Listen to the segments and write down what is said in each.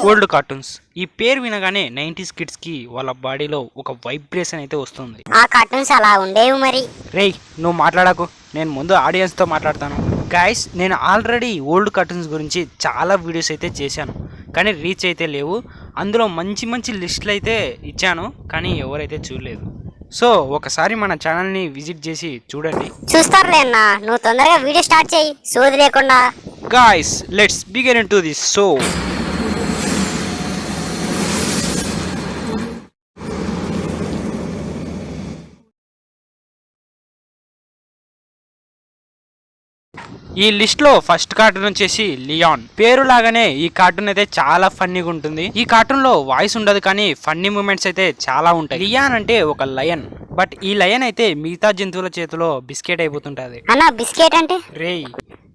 Old cartoons ఈ పేరు వినగానే 90s కిడ్స్ కి వాళ్ళ బాడీలో ఒక వైబ్రేషన్ అయితే వస్తుంది. ఆ కార్టూన్స్ అలా ఉండేవి మరి. రేయ్ నువ్వు మాట్లాడకు, నేను ముందు ఆడియన్స్ తో మాట్లాడతాను. గైస్, నేను ఆల్రెడీ ఓల్డ్ కార్టూన్స్ గురించి చాలా వీడియోస్ అయితే చేశాను, కానీ రీచ్ అయితే లేవు. అందులో మంచి మంచి లిస్టులు అయితే ఇచ్చాను, కానీ ఎవరైతే చూడలేదు. సో ఒకసారి మన ఛానల్ని విజిట్ చేసి చూడండి. చూస్తారులే అన్న, నువ్వు తొందరగా వీడియో స్టార్ట్ చేయి సోది లేకుండా. Guys, let's begin into this show. ఈ లిస్ట్ లో ఫస్ట్ కార్టూన్ వచ్చేసి లియాన్. పేరు లాగానే ఈ కార్టూన్ అయితే చాలా ఫన్నీగా ఉంటుంది. ఈ కార్టూన్ లో వాయిస్ ఉండదు, కానీ ఫన్నీ మూమెంట్స్ అయితే చాలా ఉంటాయి. లియాన్ అంటే ఒక లయన్, బట్ ఈ లయన్ అయితే మిగతా జంతువుల చేతిలో బిస్కెట్ అయిపోతుంటది. అన్న బిస్కెట్ అంటే? రేయ్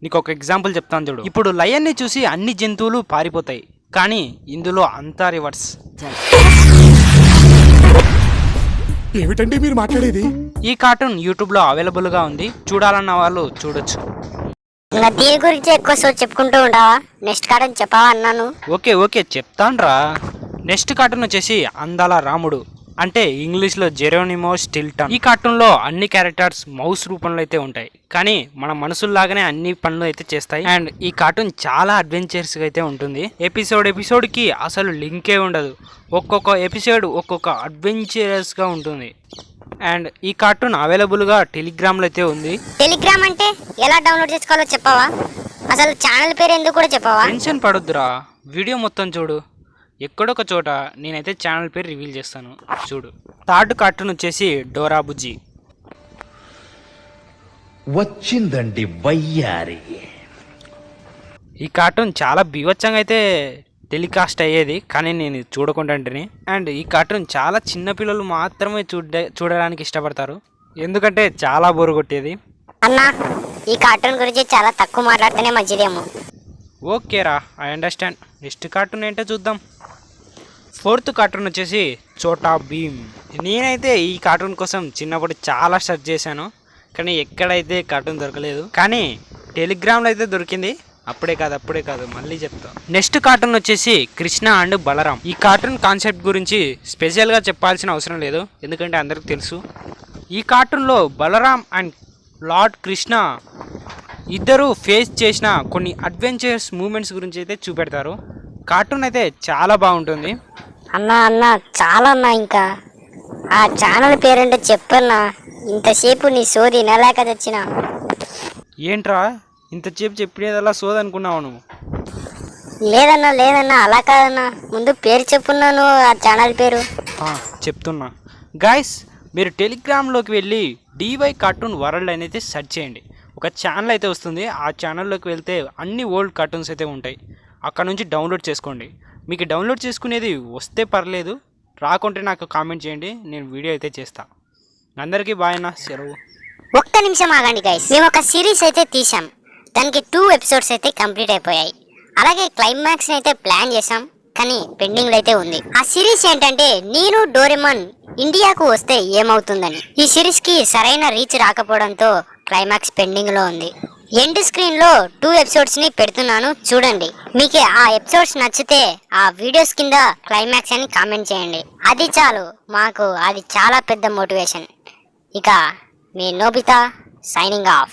నీకు ఒక ఎగ్జాంపుల్ చెప్తాను చూడు. ఇప్పుడు లయన్ ని చూసి అన్ని జంతువులు పారిపోతాయి, కానీ ఇందులో అంతా రివర్స్. ఏమిటండి మీరు మాట్లాడేది? ఈ కార్టూన్ యూట్యూబ్ లో అవైలబుల్ గా ఉంది, చూడాలన్న వాళ్ళు చూడొచ్చు. ఇంకా దీని గురించి ఎక్కువ సో చెప్పుకుంటూ ఉండవా? నెక్స్ట్ కార్టూన్ చెప్పవా అన్నాను. ఓకే చెప్తాన్రా. నెక్స్ట్ కార్టూన్ వచ్చేసి అందాల రాముడు, అంటే ఇంగ్లీష్ లో జెరోనిమో స్టిల్టన్. ఈ కార్టూన్ లో అన్ని క్యారెక్టర్స్ మౌస్ రూపంలో అయితే ఉంటాయి, కానీ మన మనసుల్లాగానే అన్ని పనులు అయితే చేస్తాయి. అండ్ ఈ కార్టూన్ చాలా అడ్వెంచర్స్ గా అయితే ఉంటుంది. ఎపిసోడ్ కి అసలు లింకే ఉండదు. ఒక్కొక్క ఎపిసోడ్ ఒక్కొక్క అడ్వెంచరస్ గా ఉంటుంది. అండ్ ఈ కార్టూన్ అవైలబుల్ గా టెలిగ్రామ్ లో అయితే ఉంది. టెలిగ్రామ్ అంటే ఎలా డౌన్లోడ్ చేసుకోవాలో చెప్పవా? అసలు ఛానల్ పేరు ఎందుకు కూడా చెప్పవా? టెన్షన్ పడొద్దురా, వీడియో మొత్తం చూడు. ఎక్కడొక చోట నేనైతే ఛానల్ పేరు రివీల్ చేస్తాను, చూడు. థర్డ్ కార్టూన్ వచ్చేసి డోరా బుజ్జి. వచ్చిందండి వయ్యారి. ఈ కార్టూన్ చాలా బీభత్సంగా అయితే టెలికాస్ట్ అయ్యేది, కానీ నేను చూడకుండా. అండ్ ఈ కార్టూన్ చాలా చిన్నపిల్లలు మాత్రమే చూడడానికి ఇష్టపడతారు, ఎందుకంటే చాలా బోరు కొట్టేది. అన్నా, ఈ కార్టూన్ గురించి చాలా తక్కువ మాట్లాడితేనే మంచిదేమో. ఓకేరా, ఐ అండర్స్టాండ్. నెక్స్ట్ కార్టూన్ ఏంటో చూద్దాం. ఫోర్త్ కార్టూన్ వచ్చేసి చోటా భీమ్. నేనైతే ఈ కార్టూన్ కోసం చిన్నప్పుడు చాలా సెర్చ్ చేశాను, కానీ ఎక్కడైతే కార్టూన్ దొరకలేదు. కానీ టెలిగ్రామ్లో అయితే దొరికింది. అప్పుడే కాదు మళ్ళీ చెప్తా. నెక్స్ట్ కార్టూన్ వచ్చేసి కృష్ణ అండ్ బలరాం. ఈ కార్టూన్ కాన్సెప్ట్ గురించి స్పెషల్గా చెప్పాల్సిన అవసరం లేదు, ఎందుకంటే అందరికి తెలుసు. ఈ కార్టూన్లో బలరాం అండ్ లార్డ్ కృష్ణ ఇద్దరు ఫేస్ చేసిన కొన్ని అడ్వెంచర్స్ మూమెంట్స్ గురించి అయితే చూపెడతారు. కార్టూన్ అయితే చాలా బాగుంటుంది. అన్నా చాలా అన్నా, ఇంకా ఆ ఛానల్ పేరేంటో చెప్పన్నా. ఇంతసేపు నీ సోది నెలాక తెచ్చిన. ఏంట్రా ఇంతసేపు చెప్పేదల్లా సోది అనుకున్నావు నువ్వు? లేదన్నా అలా కాదన్నా, ముందు పేరు చెప్పున్నాను, ఆ ఛానల్ పేరు చెప్తున్నా. గైస్, మీరు టెలిగ్రామ్లోకి వెళ్ళి డివై కార్టూన్ వరల్డ్ అనేది సెర్చ్ చేయండి. ఒక ఛానల్ అయితే వస్తుంది. ఆ ఛానల్లోకి వెళ్తే అన్ని ఓల్డ్ కార్టూన్స్ అయితే ఉంటాయి. అక్కడ నుంచి డౌన్లోడ్ చేసుకోండి. మీకు డౌన్లోడ్ చేసుకునేది వస్తే పర్లేదు, రాకుంటే నాకు కామెంట్ చేయండి, నేను వీడియో అయితే చేస్తా. అందరికీ బాయ్ అన్న, సెలవు. ఒక్క నిమిషం ఆగండి గైస్, మేము ఒక సిరీస్ అయితే తీసాం. దానికి 2 ఎపిసోడ్స్ అయితే కంప్లీట్ అయిపోయాయి. అలాగే క్లైమాక్స్ అయితే ప్లాన్ చేసాం, కానీ పెండింగ్ అయితే ఉంది. ఆ సిరీస్ ఏంటంటే నేను డోరేమాన్ ఇండియాకు వస్తే ఏమవుతుందని. ఈ సిరీస్ కి సరైన రీచ్ రాకపోవడంతో క్లైమాక్స్ పెండింగ్ లో ఉంది. ఎండ్ స్క్రీన్ లో 2 ఎపిసోడ్స్ ని పెడుతున్నాను, చూడండి. మీకు ఆ ఎపిసోడ్స్ నచ్చితే ఆ వీడియోస్ కింద క్లైమాక్స్ అని కామెంట్ చేయండి. అది చాలు మాకు, అది చాలా పెద్ద మోటివేషన్. ఇక మీ నోబితా సైనింగ్ ఆఫ్.